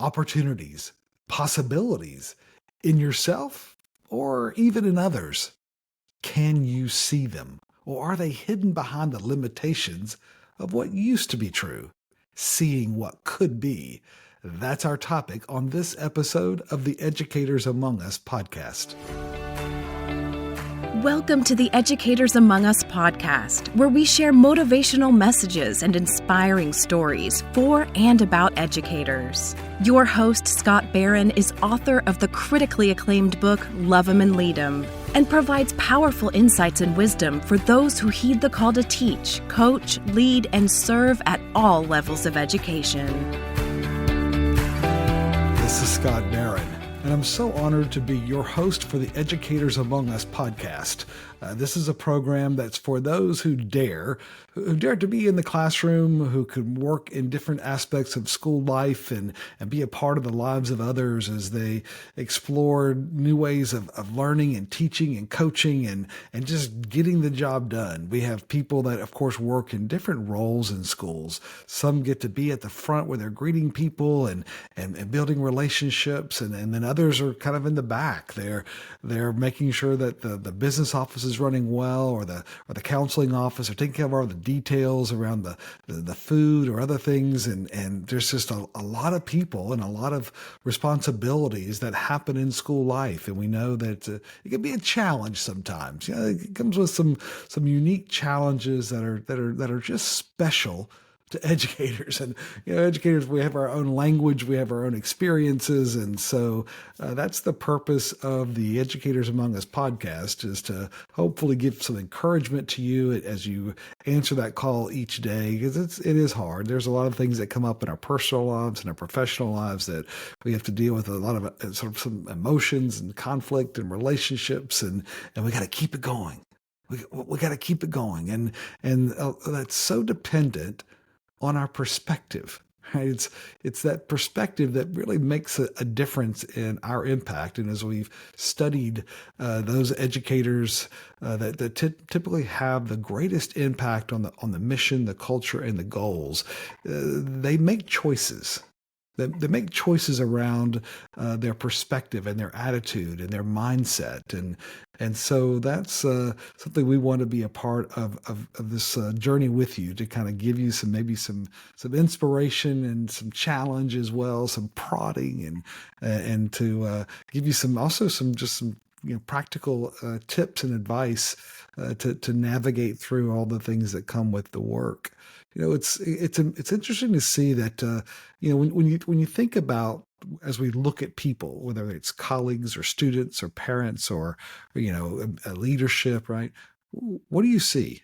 opportunities, possibilities in yourself or even in others? Can you see them? Or are they hidden behind the limitations of what used to be true? Seeing what could be. That's our topic on this episode of the Educators Among Us podcast. Welcome to the Educators Among Us podcast, where we share motivational messages and inspiring stories for and about educators. Your host, Scott Barron, is author of the critically acclaimed book, Love 'Em and Lead 'Em, and provides powerful insights and wisdom for those who heed the call to teach, coach, lead, and serve at all levels of education. This is Scott Barron, and I'm so honored to be your host for the Educators Among Us podcast. This is a program that's for those who dare to be in the classroom, who can work in different aspects of school life and be a part of the lives of others as they explore new ways of learning and teaching and coaching and just getting the job done. We have people that, of course, work in different roles in schools. Some get to be at the front where they're greeting people and building relationships, and then others are kind of in the back. They're making sure that the business office is running well, or the counseling office, or taking care of all the details around the food or other things. And there's just a lot of people and a lot of responsibilities that happen in school life. And we know that it can be a challenge sometimes. You know, it comes with some unique challenges that are just special to educators. And educators, we have our own language, we have our own experiences, and so that's the purpose of the Educators Among Us podcast, is to hopefully give some encouragement to you as you answer that call each day, because it is hard. There's a lot of things that come up in our personal lives and our professional lives that we have to deal with, a lot of sort of some emotions and conflict and relationships, and we got to keep it going. We got to keep it going, and that's so dependent on our perspective, right? It's that perspective that really makes a difference in our impact. And as we've studied those educators that typically have the greatest impact on the mission, the culture, and the goals, they make choices. They make choices around their perspective and their attitude and their mindset, and so that's something we want to be a part of this journey with you, to kind of give you some inspiration and some challenge as well, some prodding, and to give you some practical tips and advice to navigate through all the things that come with the work. It's interesting to see that when you think about, as we look at people, whether it's colleagues or students or parents or a leadership, right? What do you see?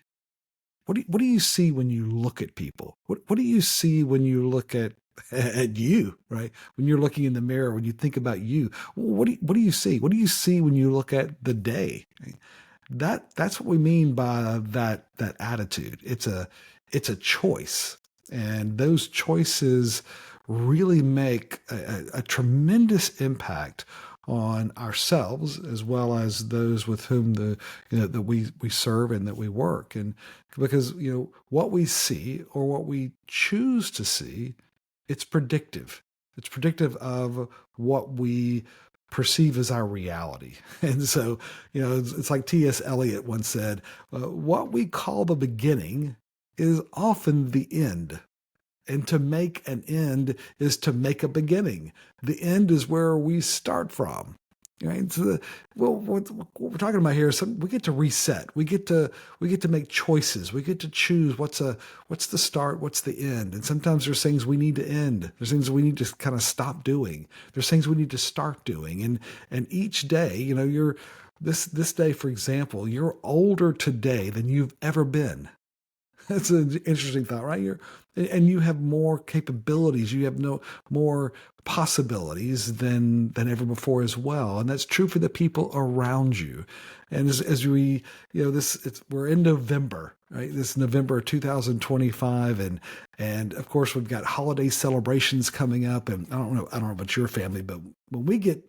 What do you see when you look at people? What do you see when you look at you, right? When you're looking in the mirror, when you think about you, what do you see? What do you see when you look at the day? That's what we mean by that attitude. It's a choice, and those choices really make a tremendous impact on ourselves, as well as those with whom that we serve and that we work. And because what we see, or what we choose to see, it's predictive. It's predictive of what we perceive as our reality. And so it's like T.S. Eliot once said, what we call the beginning is often the end. And to make an end is to make a beginning. The end is where we start from. Right? So what we're talking about here is we get to reset. We get to make choices. We get to choose what's the start, what's the end. And sometimes there's things we need to end. There's things we need to kind of stop doing. There's things we need to start doing. And each day, you're this day, for example, you're older today than you've ever been. That's an interesting thought, right? And you have more capabilities. You have more possibilities than ever before as well. And that's true for the people around you. And as we, we're in November, right? This is November 2025. And of course we've got holiday celebrations coming up. And I don't know about your family, but when we get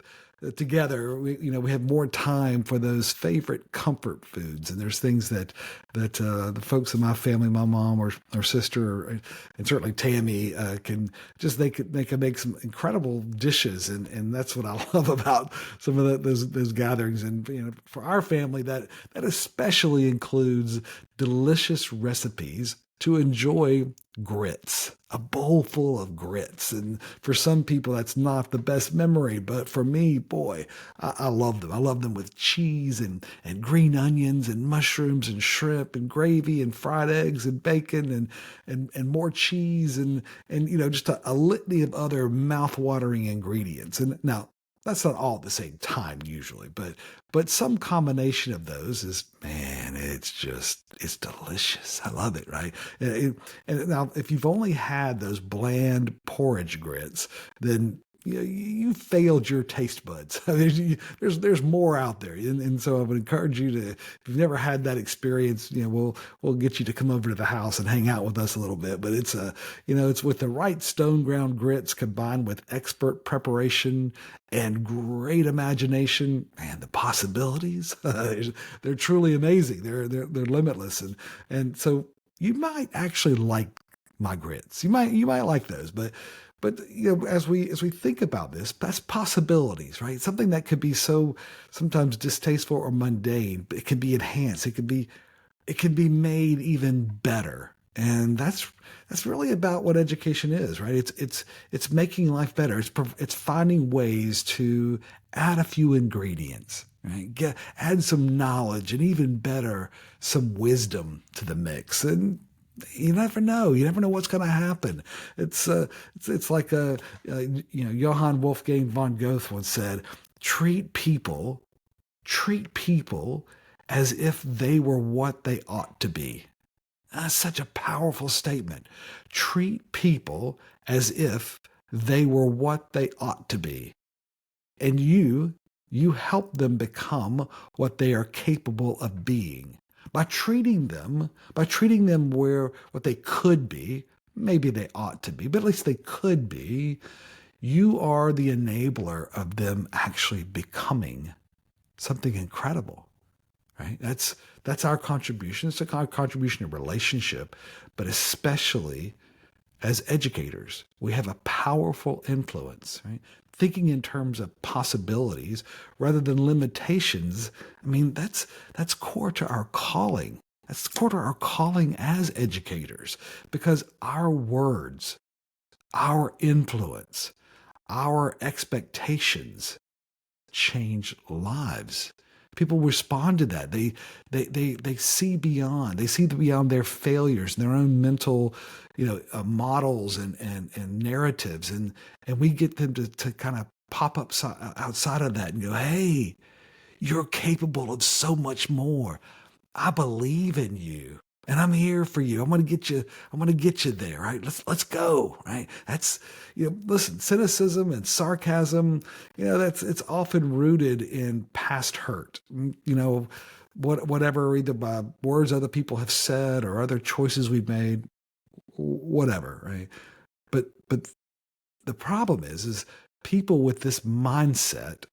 together, we have more time for those favorite comfort foods. And there's things that the folks in my family, my mom or sister, and certainly Tammy, they can make some incredible dishes, and that's what I love about some of those gatherings. And for our family, that especially includes delicious recipes to enjoy grits, a bowl full of grits. And for some people, that's not the best memory. But for me, boy, I love them. I love them with cheese and green onions and mushrooms and shrimp and gravy and fried eggs and bacon and more cheese and just a litany of other mouth-watering ingredients. And now, that's not all at the same time usually, but some combination of those is, man, it's delicious. I love it, right? And now, if you've only had those bland porridge grits, then you failed your taste buds. I mean, there's more out there, and so I would encourage you to, if you've never had that experience, we'll get you to come over to the house and hang out with us a little bit. But it's with the right stone ground grits combined with expert preparation and great imagination, man, the possibilities they're truly amazing. They're limitless, and so you might actually like my grits. You might like those, but as we think about this, that's possibilities, right? Something that could be so sometimes distasteful or mundane, but it can be enhanced. It can be made even better. And that's really about what education is, right? It's making life better. It's finding ways to add a few ingredients, right? Add some knowledge, and even better, some wisdom to the mix. And you never know. You never know what's going to happen. It's like Johann Wolfgang von Goethe once said, treat people as if they were what they ought to be. That's such a powerful statement. Treat people as if they were what they ought to be. And you help them become what they are capable of being. By treating them where what they could be, maybe they ought to be, but at least they could be, you are the enabler of them actually becoming something incredible, right? That's our contribution. It's a contribution to relationship, but especially as educators, we have a powerful influence, right? Thinking in terms of possibilities rather than limitations. I mean, that's core to our calling. That's core to our calling as educators, because our words, our influence, our expectations change lives. People respond to that. They see beyond. They see beyond their failures and their own mental, models and narratives, and we get them to kind of pop up outside of that and go, "Hey, you're capable of so much more. I believe in you, and I'm here for you. I'm going to get you. I'm going to get you there, right? Let's go, right? That's listen, cynicism and sarcasm. It's often rooted in past hurt. Whatever, either by words other people have said or other choices we've made, whatever, right? But the problem is people with this mindset,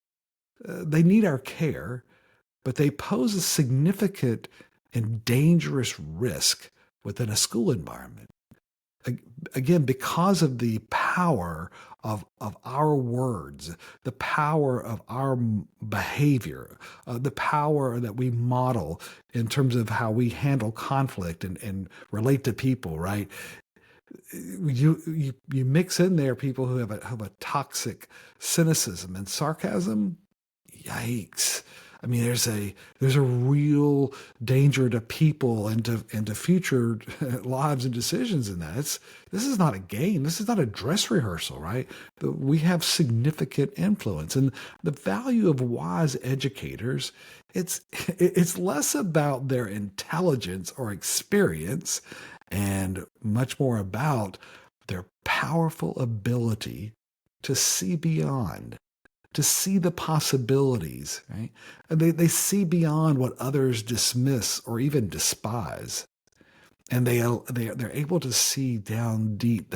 they need our care, but they pose a significant and dangerous risk within a school environment. Again, because of the power of our words, the power of our behavior, the power that we model in terms of how we handle conflict and relate to people, right? You mix in there people who have a toxic cynicism and sarcasm. Yikes. I mean, there's a real danger to people and to future lives and decisions in that. This is not a game. This is not a dress rehearsal, right? We have significant influence, and the value of wise educators. It's less about their intelligence or experience, and much more about their powerful ability to see beyond, to see the possibilities, right? And they see beyond what others dismiss or even despise. And they're able to see down deep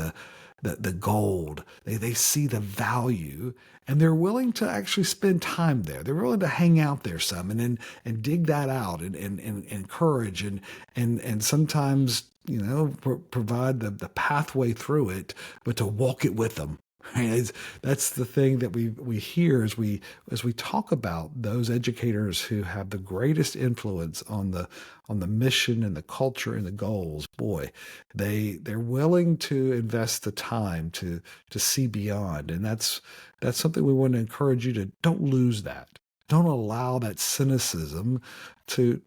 the gold. They see the value, and they're willing to actually spend time there. They're willing to hang out there some and dig that out and encourage and sometimes, provide the pathway through it, but to walk it with them. Right? That's the thing that we hear as we talk about those educators who have the greatest influence on the mission and the culture and the goals. Boy, they're willing to invest the time to see beyond, and that's something we want to encourage you to don't lose that. Don't allow that cynicism to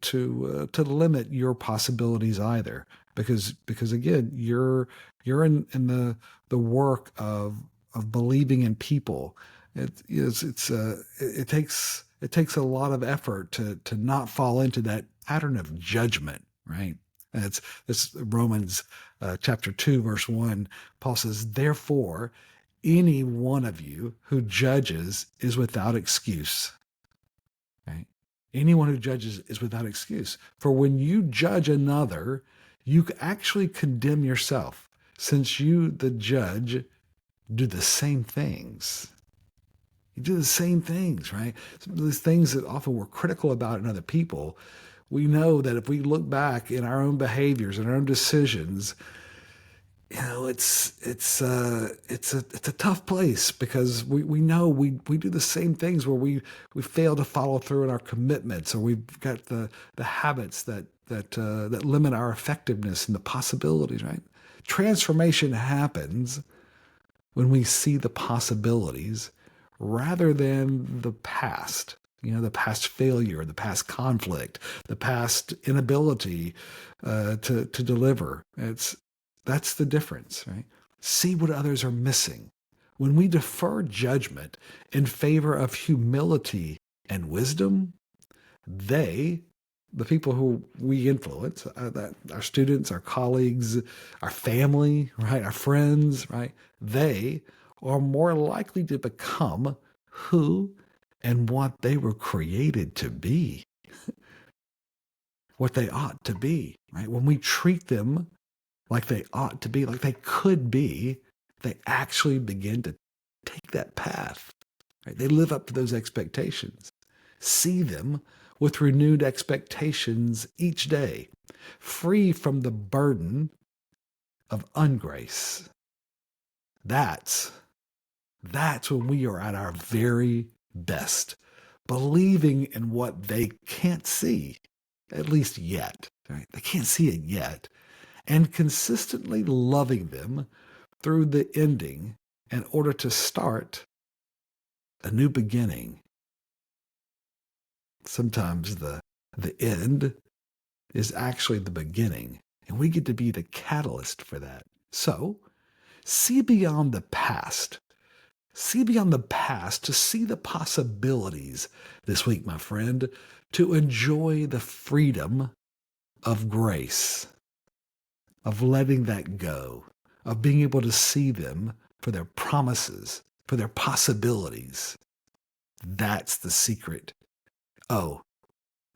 limit your possibilities either, because again, you're in the work of believing in people. It takes a lot of effort to not fall into that pattern of judgment, right? And it's Romans chapter 2, verse 1. Paul says, "Therefore, any one of you who judges is without excuse." Right? Anyone who judges is without excuse. For when you judge another, you actually condemn yourself, since you, the judge, do the same things. You do the same things, right? Some of these things that often we're critical about in other people, we know that if we look back in our own behaviors and our own decisions, it's a tough place, because we know we do the same things where we fail to follow through on our commitments, or we've got the habits that limit our effectiveness and the possibilities, right? Transformation happens when we see the possibilities rather than the past, the past failure, the past conflict, the past inability to deliver. That's the difference, right? See what others are missing. When we defer judgment in favor of humility and wisdom, the people who we influence, our students, our colleagues, our family, right, our friends, right, they are more likely to become who and what they were created to be, what they ought to be, right? When we treat them like they ought to be, like they could be, they actually begin to take that path, right? They live up to those expectations. See them with renewed expectations each day, free from the burden of ungrace. That's when we are at our very best, believing in what they can't see, at least yet. Right? They can't see it yet, and consistently loving them through the ending in order to start a new beginning. Sometimes the end is actually the beginning, and we get to be the catalyst for that. So, see beyond the past. See beyond the past to see the possibilities this week, my friend, to enjoy the freedom of grace, of letting that go, of being able to see them for their promises, for their possibilities. That's the secret. Oh,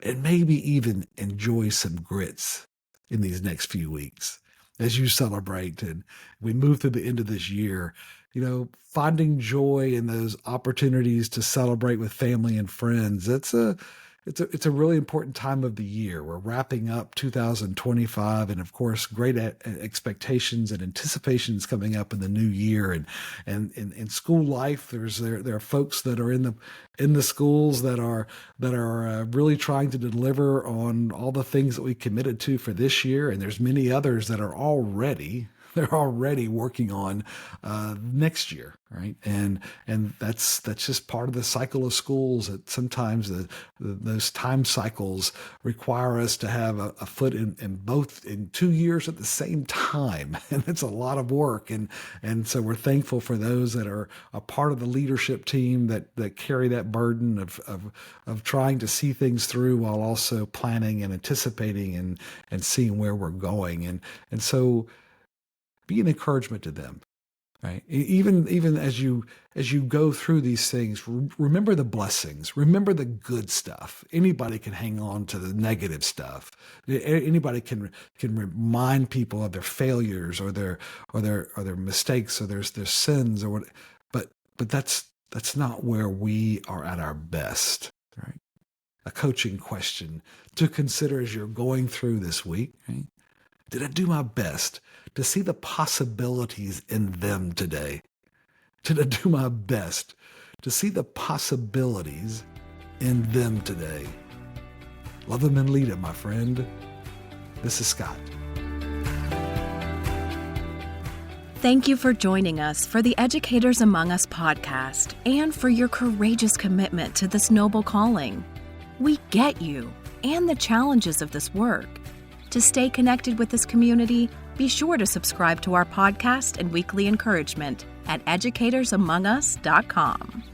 and maybe even enjoy some grits in these next few weeks as you celebrate and we move through the end of this year, finding joy in those opportunities to celebrate with family and friends. It's a really important time of the year. We're wrapping up 2025, and of course, great expectations and anticipations coming up in the new year. And in school life, there are folks that are in the schools that are really trying to deliver on all the things that we committed to for this year, and there's many others that are already. They're already working on next year, right? And that's just part of the cycle of schools. That sometimes those time cycles require us to have a foot in 2 years at the same time, and it's a lot of work. And so we're thankful for those that are a part of the leadership team that carry that burden of trying to see things through while also planning and anticipating and seeing where we're going. And so be an encouragement to them. Right. Even as you go through these things, remember the blessings. Remember the good stuff. Anybody can hang on to the negative stuff. Anybody can remind people of their failures or their mistakes or their sins or what. But that's not where we are at our best. Right. A coaching question to consider as you're going through this week. Right? Did I do my best to see the possibilities in them today? Did I do my best to see the possibilities in them today? Love them and lead them, my friend. This is Scott. Thank you for joining us for the Educators Among Us podcast and for your courageous commitment to this noble calling. We get you and the challenges of this work. To stay connected with this community, be sure to subscribe to our podcast and weekly encouragement at educatorsamongus.com.